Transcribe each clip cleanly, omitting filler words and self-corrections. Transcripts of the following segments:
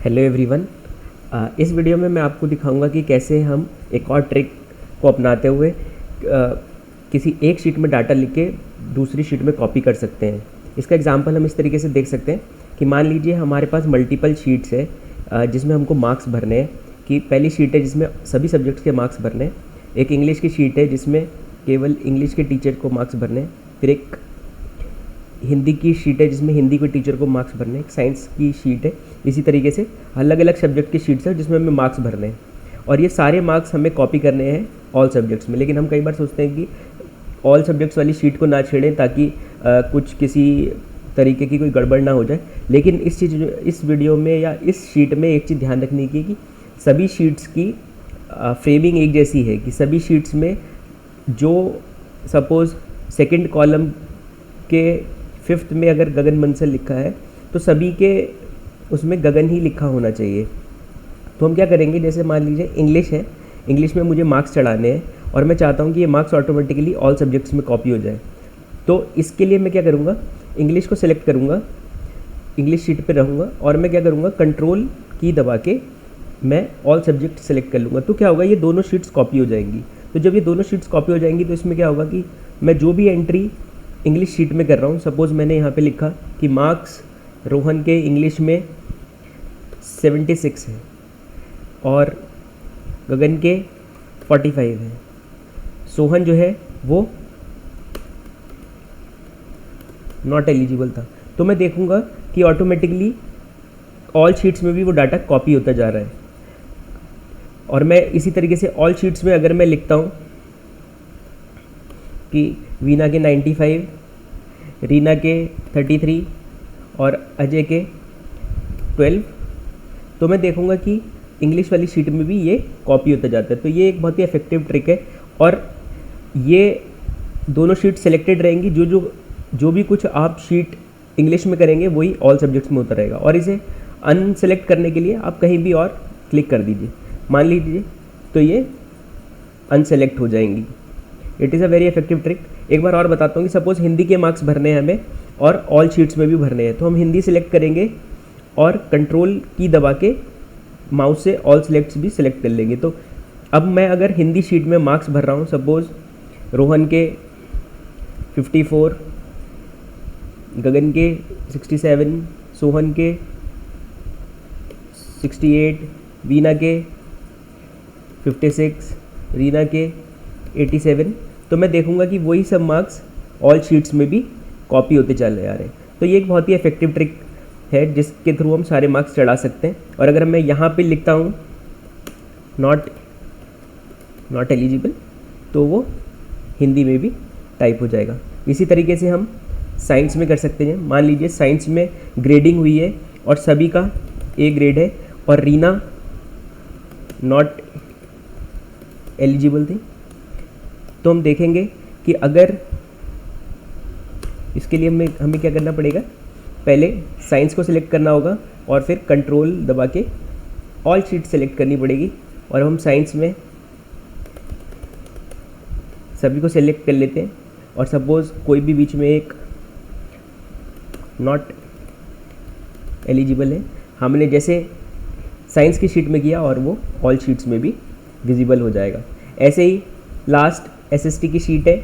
Hello everyone. इस video में मैं आपको दिखाऊंगा कि कैसे हम एक और ट्रिक को अपनाते हुए किसी एक शीट में डाटा लिख के दूसरी शीट में कॉपी कर सकते हैं। इसका एग्जांपल हम इस तरीके से देख सकते हैं कि मान लीजिए हमारे पास मल्टीपल शीट्स है जिसमें हमको मार्क्स भरने हैं। कि पहली शीट है जिसमें सभी सब्जेक्ट्स के मार्क्स भरने हैं, एक इंग्लिश की शीट है जिसमें केवल इंग्लिश के टीचर को मार्क्स भरने हैं, फिर एक हिंदी की शीट है जिसमें हिंदी के टीचर को मार्क्स भरने हैं, एक साइंस की शीट है। इसी तरीके से अलग अलग सब्जेक्ट की शीट्स है जिसमें हमें मार्क्स भरने हैं और ये सारे मार्क्स हमें कॉपी करने हैं ऑल सब्जेक्ट्स में। लेकिन हम कई बार सोचते हैं कि ऑल सब्जेक्ट्स वाली शीट को ना छेड़ें ताकि कुछ किसी तरीके की कोई गड़बड़ ना हो जाए। लेकिन इस वीडियो में या इस शीट में एक चीज़ ध्यान रखने की कि सभी शीट्स की फ्रेमिंग एक जैसी है। कि सभी शीट्स में जो सपोज़ सेकंड कॉलम के 5th में अगर गगन बंसल लिखा है तो सभी के उसमें गगन ही लिखा होना चाहिए। तो हम क्या करेंगे, जैसे मान लीजिए इंग्लिश है, इंग्लिश में मुझे मार्क्स चढ़ाने हैं और मैं चाहता हूँ कि ये मार्क्स ऑटोमेटिकली ऑल सब्जेक्ट्स में कॉपी हो जाए। तो इसके लिए मैं क्या करूँगा, इंग्लिश को सिलेक्ट करूँगा, इंग्लिश शीट पे रहूँगा और मैं क्या करूँगा, कंट्रोल की दबा के मैं ऑल सब्जेक्ट सेलेक्ट कर लूँगा। तो क्या होगा, ये दोनों शीट्स कॉपी हो जाएंगी। तो जब ये दोनों शीट्स कॉपी हो जाएंगी तो इसमें क्या होगा कि मैं जो भी एंट्री इंग्लिश शीट में कर रहा हूँ, सपोज़ मैंने यहाँ पे लिखा कि मार्क्स रोहन के इंग्लिश में 76 है और गगन के 45 है, सोहन जो है वो नॉट एलिजिबल था। तो मैं देखूँगा कि ऑटोमेटिकली ऑल शीट्स में भी वो डाटा कॉपी होता जा रहा है। और मैं इसी तरीके से ऑल शीट्स में अगर मैं लिखता हूँ कि वीना के 95, रीना के 33 और अजय के 12, तो मैं देखूंगा कि इंग्लिश वाली शीट में भी ये कॉपी होता जाता है। तो ये एक बहुत ही इफेक्टिव ट्रिक है और ये दोनों शीट सेलेक्टेड रहेंगी। जो भी कुछ आप शीट इंग्लिश में करेंगे वही ऑल सब्जेक्ट्स में होता रहेगा। और इसे अनसेलेक्ट करने के लिए आप कहीं भी और क्लिक कर दीजिए, मान लीजिए, तो ये अनसेलेक्ट हो जाएंगी। It is a very effective trick. एक बार और बताता हूँ कि सपोज़ हिंदी के मार्क्स भरने हैं हमें और ऑल शीट्स में भी भरने हैं। तो हम हिंदी सेलेक्ट करेंगे और कंट्रोल की दबा के माउस से ऑल सिलेक्ट्स भी सिलेक्ट कर लेंगे। तो अब मैं अगर हिंदी शीट में मार्क्स भर रहा हूँ, सपोज़ रोहन के 54, गगन के 67, सोहन के 68, वीना के 56, रीना के 87, तो मैं देखूंगा कि वही सब मार्क्स ऑल शीट्स में भी कॉपी होते चले आ रहे हैं। तो ये एक बहुत ही इफेक्टिव ट्रिक है जिसके थ्रू हम सारे मार्क्स चढ़ा सकते हैं। और अगर मैं यहाँ पे लिखता हूँ नॉट एलिजिबल, तो वो हिंदी में भी टाइप हो जाएगा। इसी तरीके से हम साइंस में कर सकते हैं। मान लीजिए साइंस में ग्रेडिंग हुई है और सभी का A ग्रेड है और रीना नॉट एलिजिबल थी। तो हम देखेंगे कि अगर इसके लिए हमें क्या करना पड़ेगा, पहले साइंस को सिलेक्ट करना होगा और फिर कंट्रोल दबा के ऑल शीट सेलेक्ट करनी पड़ेगी। और हम साइंस में सभी को सिलेक्ट कर लेते हैं और सपोज़ कोई भी बीच में एक नॉट एलिजिबल है, हमने जैसे साइंस की शीट में किया और वो ऑल शीट्स में भी विजिबल हो जाएगा। ऐसे ही लास्ट SST की शीट है,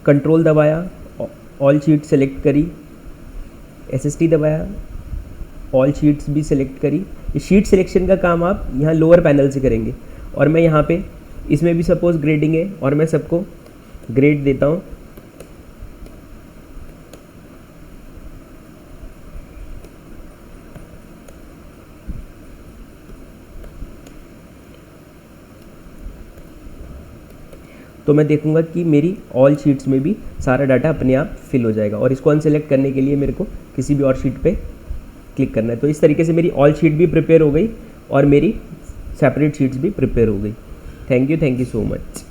कंट्रोल दबाया, ऑल शीट सेलेक्ट करी, SST दबाया, ऑल शीट्स भी सेलेक्ट करी। ये शीट सिलेक्शन का काम आप यहाँ लोअर पैनल से करेंगे। और मैं यहाँ पे इसमें भी सपोज़ ग्रेडिंग है और मैं सबको ग्रेड देता हूँ। तो मैं देखूंगा कि मेरी ऑल शीट्स में भी सारा डाटा अपने आप फिल हो जाएगा। और इसको अनसेलेक्ट करने के लिए मेरे को किसी भी और शीट पे क्लिक करना है। तो इस तरीके से मेरी ऑल शीट भी प्रिपेयर हो गई और मेरी सेपरेट शीट्स भी प्रिपेयर हो गई। Thank you so much.